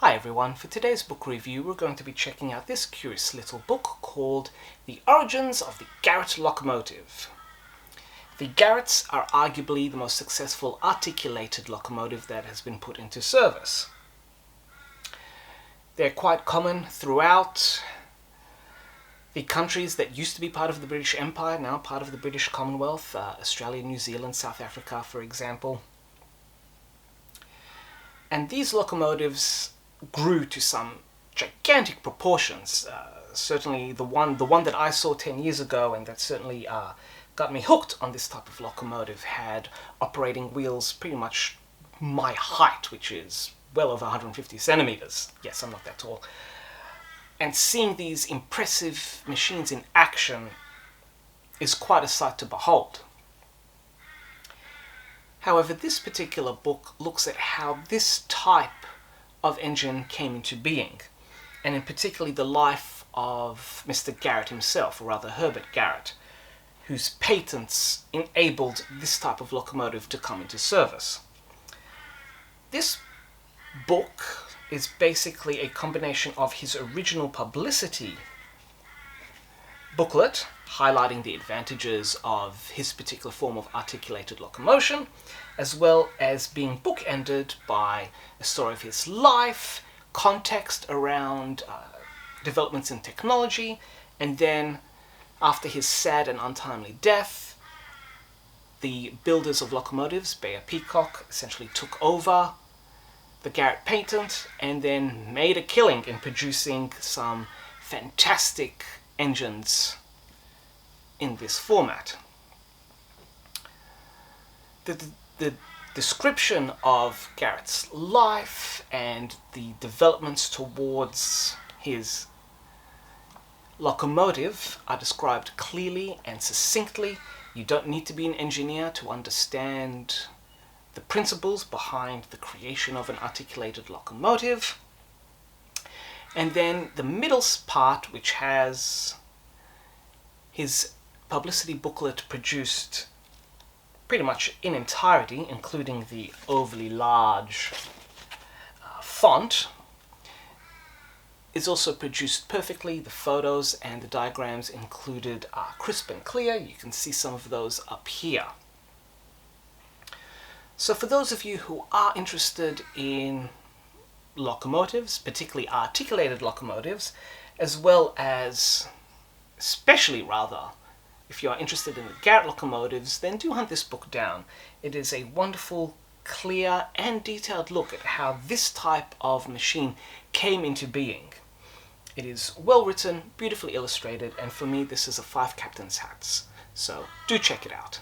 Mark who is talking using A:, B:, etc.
A: Hi everyone, for today's book review we're going to be checking out this curious little book called The Origins of the Garratt Locomotive. The Garratts are arguably the most successful articulated locomotive that has been put into service. They're quite common throughout the countries that used to be part of the British Empire, now part of the British Commonwealth, Australia, New Zealand, South Africa for example. And these locomotives grew to some gigantic proportions. Certainly the one that I saw 10 years ago, and that certainly got me hooked on this type of locomotive, had operating wheels pretty much my height, which is well over 150 centimeters. Yes, I'm not that tall. And seeing these impressive machines in action is quite a sight to behold. However, this particular book looks at how this type of engine came into being, and in particular the life of Mr. Garratt himself, or rather Herbert Garratt, whose patents enabled this type of locomotive to come into service. This book is basically a combination of his original publicity booklet, highlighting the advantages of his particular form of articulated locomotion, as well as being bookended by a story of his life, context around developments in technology, and then after his sad and untimely death, the builders of locomotives, Bayer Peacock, essentially took over the Garratt patent and then made a killing in producing some fantastic engines in this format. The description of Garratt's life and the developments towards his locomotive are described clearly and succinctly. You don't need to be an engineer to understand the principles behind the creation of an articulated locomotive. And then the middle part, which has his publicity booklet produced pretty much in entirety, including the overly large font, is also produced perfectly. The photos and the diagrams included are crisp and clear. You can see some of those up here. So for those of you who are interested in locomotives, particularly articulated locomotives, as well as, especially rather, if you are interested in the Garratt locomotives, then do hunt this book down. It is a wonderful, clear and detailed look at how this type of machine came into being. It is well written, beautifully illustrated, and for me this is a 5 captain's hats. So do check it out.